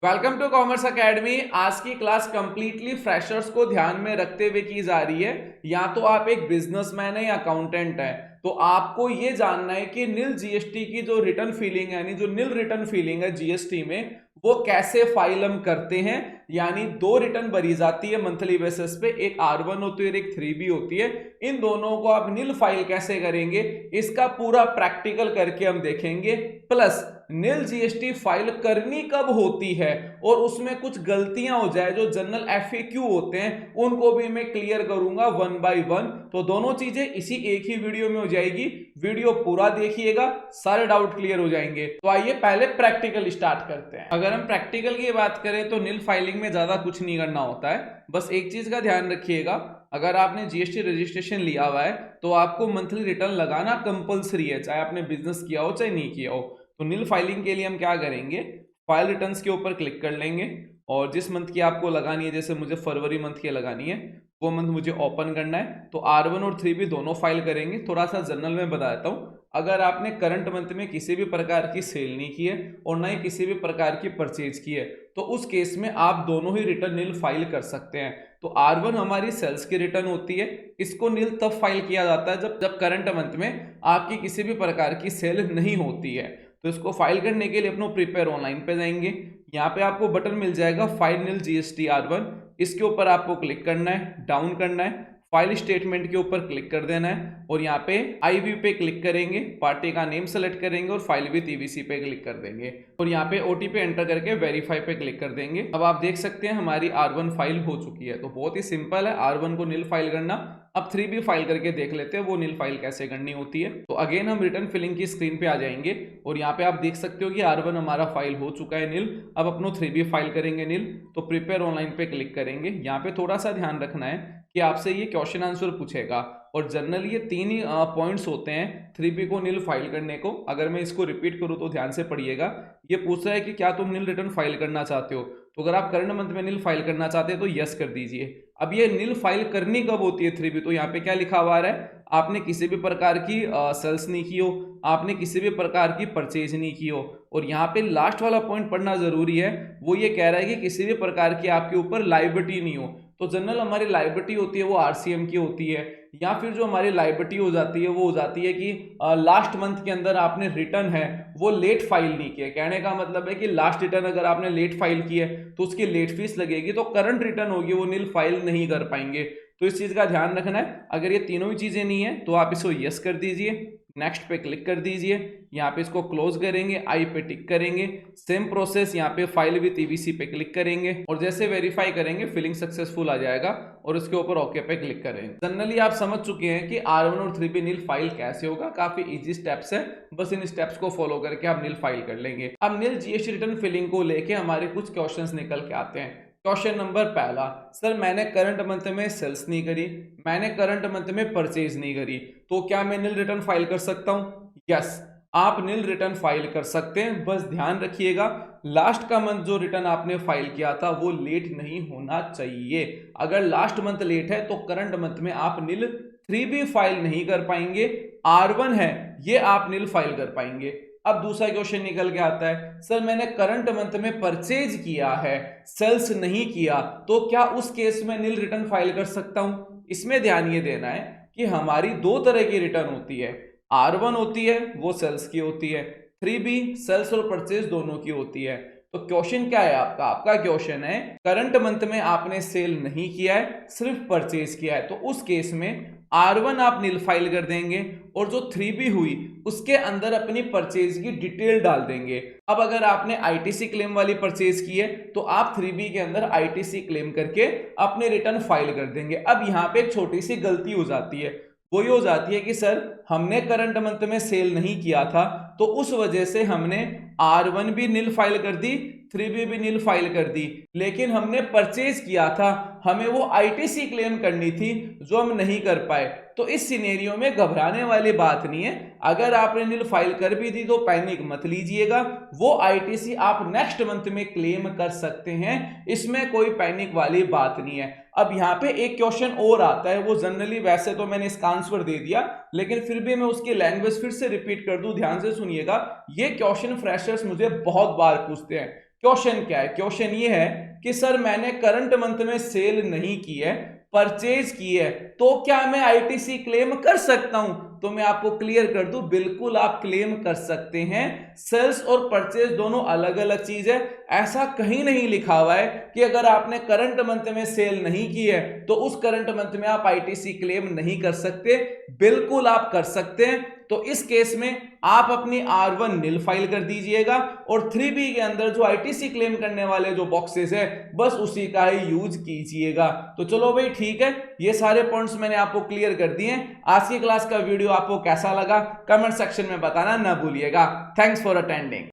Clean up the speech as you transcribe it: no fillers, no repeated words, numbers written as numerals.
Welcome to commerce academy. आज की class completely freshers को ध्यान में रखते हुए की जा रही है। या तो आप एक बिजनेसमैन है या अकाउंटेंट है, तो आपको ये जानना है कि नील जीएसटी की जो रिटर्न फीलिंग है, यानी जो नील रिटर्न फीलिंग है जीएसटी में, वो कैसे फाइल हम करते हैं। यानी दो रिटर्न भरी जाती है मंथली बेसिस पे, एक R1 होती है और एक 3B होती है। इन दोनों को आप नील फाइल कैसे करेंगे, इसका पूरा प्रैक्टिकल करके हम देखेंगे। प्लस नील जीएसटी फाइल करनी कब होती है और उसमें कुछ गलतियां हो जाए जो जनरल एफएक्यू होते हैं, उनको भी मैं क्लियर करूंगा वन बाय वन। तो दोनों चीजें इसी एक ही वीडियो में हो जाएगी। वीडियो पूरा देखिएगा, सारे डाउट क्लियर हो जाएंगे। तो आइए पहले प्रैक्टिकल स्टार्ट करते हैं। अगर हम प्रैक्टिकल की बात करें तो नील फाइलिंग में ज्यादा कुछ नहीं करना होता है। बस एक चीज का ध्यान रखिएगा, अगर आपने जीएसटी रजिस्ट्रेशन लिया हुआ है तो आपको मंथली रिटर्न लगाना कंपलसरी है, चाहे आपने बिजनेस किया हो चाहे नहीं किया हो। तो नील फाइलिंग के लिए हम क्या करेंगे, फाइल रिटर्न्स के ऊपर क्लिक कर लेंगे और जिस मंथ की आपको लगानी है, जैसे मुझे फरवरी मंथ की लगानी है, वो मंथ मुझे ओपन करना है। तो R1 और 3B दोनों फाइल करेंगे। थोड़ा सा जनरल में बता देता हूँ, अगर आपने करंट मंथ में किसी भी प्रकार की सेल नहीं की है और ना ही किसी भी प्रकार की परचेज की है, तो उस केस में आप दोनों ही रिटर्न नील फाइल कर सकते हैं। तो R1 हमारी सेल्स की रिटर्न होती है, इसको नील तब फाइल किया जाता है जब करंट मंथ में आपकी किसी भी प्रकार की सेल नहीं होती है। तो इसको फाइल करने के लिए अपना प्रिपेयर ऑनलाइन पे जाएंगे, यहाँ पे आपको बटन मिल जाएगा फाइल नील जीएसटी R1। इसके ऊपर आपको क्लिक करना है, डाउन करना है, फाइल स्टेटमेंट के ऊपर क्लिक कर देना है और यहाँ पे आईवी पे क्लिक करेंगे, पार्टी का नेम सेलेक्ट करेंगे और फाइल विद ईवीसी पे क्लिक कर देंगे और यहाँ पे ओटीपी एंटर करके वेरीफाई पे क्लिक कर देंगे। अब आप देख सकते हैं हमारी R1 फाइल हो चुकी है। तो बहुत ही सिंपल है R1 को नील फाइल करना। अब 3B फाइल करके देख लेते हैं वो नील फाइल कैसे करनी होती है। तो अगेन हम रिटर्न फिलिंग की स्क्रीन पे आ जाएंगे और यहाँ पे आप देख सकते हो कि R1 हमारा फाइल हो चुका है नील। अब अपनो 3B फाइल करेंगे नील। तो प्रिपेयर ऑनलाइन पे क्लिक करेंगे। यहाँ पे थोड़ा सा ध्यान रखना है कि आपसे ये क्वेश्चन आंसर पूछेगा और जनरली ये तीन ही पॉइंट्स होते हैं 3B को नील फाइल करने को। अगर मैं इसको रिपीट करूँ तो ध्यान से पढ़िएगा। ये पूछ रहा है कि क्या तुम नील रिटर्न फाइल करना चाहते हो, तो अगर आप करंट मंथ में नील फाइल करना चाहते हैं तो यस कर दीजिए। अब ये नील फाइल करनी कब होती है 3B, तो यहाँ पे क्या लिखा हुआ है, आपने किसी भी प्रकार की सेल्स नहीं की हो, आपने किसी भी प्रकार की परचेज नहीं की हो, और यहाँ पे लास्ट वाला पॉइंट पढ़ना जरूरी है। वो ये कह रहा है कि किसी भी प्रकार की आपके ऊपर लाइबिलिटी नहीं हो। तो जनरल हमारी लाइबिलिटी होती है वो आरसीएम की होती है, या फिर जो हमारी लाइबिलिटी हो जाती है वो हो जाती है कि लास्ट मंथ के अंदर आपने रिटर्न है वो लेट फाइल नहीं किया। कहने का मतलब है कि लास्ट रिटर्न अगर आपने लेट फाइल की है तो उसकी लेट फीस लगेगी, तो करंट रिटर्न होगी वो नील फाइल नहीं कर पाएंगे। तो इस चीज का ध्यान रखना है। अगर ये तीनों ही चीजें नहीं है तो आप इसको यस कर दीजिए, नेक्स्ट पे क्लिक कर दीजिए, यहाँ पे इसको क्लोज करेंगे, आई पे टिक करेंगे, सेम प्रोसेस यहाँ पे फाइल विद ईवीसी पे क्लिक करेंगे और जैसे वेरीफाई करेंगे फिलिंग सक्सेसफुल आ जाएगा और इसके ऊपर ओके पे क्लिक करेंगे। जनरली आप समझ चुके हैं कि R1 और 3B नील फाइल कैसे होगा। काफी इजी स्टेप्स है, बस इन स्टेप्स को फॉलो करके आप नील फाइल कर लेंगे। अब नील जीएसटी रिटर्न फिलिंग को लेके हमारे कुछ क्वेश्चंस निकल के आते हैं। क्वेश्चन नंबर पहला, सर मैंने करंट मंथ में सेल्स नहीं करी, मैंने करंट मंथ में परचेज नहीं करी, तो क्या मैं नील रिटर्न फाइल कर सकता हूं? यस, आप नील रिटर्न फाइल कर सकते हैं। बस ध्यान रखिएगा लास्ट का मंथ जो रिटर्न आपने फाइल किया था वो लेट नहीं होना चाहिए। अगर लास्ट मंथ लेट है तो करंट मंथ में आप नील 3B फाइल नहीं कर पाएंगे। R1 है ये आप नील फाइल कर पाएंगे। अब दूसरा क्वेश्चन निकल के आता है, सर मैंने करंट मंथ में परचेज किया है, सेल्स नहीं किया, तो क्या उस केस में नील रिटर्न फाइल कर सकता हूं? इसमें ध्यान ये देना है कि हमारी दो तरह की रिटर्न होती है। R1 होती है वो सेल्स की होती है, 3B सेल्स और परचेज दोनों की होती है। तो क्वेश्चन क्या है आपका? आपका क्वेश्चन है करंट मंथ में आपने सेल नहीं किया है, सिर्फ परचेज किया है, तो उस केस में R1 आप नील फाइल कर देंगे और जो 3B हुई उसके अंदर अपनी परचेज की डिटेल डाल देंगे। अब अगर आपने आईटीसी क्लेम वाली परचेज की है तो आप 3B के अंदर आईटीसी क्लेम करके अपने रिटर्न फाइल कर देंगे। अब यहाँ पे एक छोटी सी गलती हो जाती है, वो ये हो जाती है कि सर हमने करंट मंथ में सेल नहीं किया था तो उस वजह से हमने R1 भी नील फाइल कर दी, 3B भी नील फाइल कर दी, लेकिन हमने परचेज किया था, हमें वो आईटीसी क्लेम करनी थी जो हम नहीं कर पाए। तो इस सिनेरियो में घबराने वाली बात नहीं है। अगर आपने नील फाइल कर भी दी तो पैनिक मत लीजिएगा, वो आईटीसी आप नेक्स्ट मंथ में क्लेम कर सकते हैं, इसमें कोई पैनिक वाली बात नहीं है। अब यहाँ पे एक क्वेश्चन और आता है, वो जनरली वैसे तो मैंने इसका आंसर दे दिया लेकिन फिर भी मैं उसकी लैंग्वेज फिर से रिपीट कर दूं, ध्यान से सुनिएगा। ये क्वेश्चन फ्रेशर्स मुझे बहुत बार पूछते हैं, क्वेश्चन क्या है? क्वेश्चन ये है कि सर मैंने करंट मंथ में सेल नहीं की है, परचेज की है, तो क्या मैं आईटीसी क्लेम कर सकता हूं? तो मैं आपको क्लियर कर दूं, बिल्कुल आप क्लेम कर सकते हैं। सेल्स और परचेज दोनों अलग अलग चीज है। ऐसा कहीं नहीं लिखा हुआ है कि अगर आपने करंट मंथ में सेल नहीं की है तो उस करंट मंथ में आप आईटीसी क्लेम नहीं कर सकते। बिल्कुल आप कर सकते हैं। तो इस केस में आप अपनी R1 नील फाइल कर दीजिएगा और 3B के अंदर जो आईटीसी क्लेम करने वाले जो बॉक्सेस है बस उसी का ही यूज कीजिएगा। तो चलो भाई ठीक है, ये सारे पॉइंट्स मैंने आपको क्लियर कर दिए। आज की क्लास का वीडियो आपको कैसा लगा कमेंट सेक्शन में बताना ना भूलिएगा। Thanks for attending.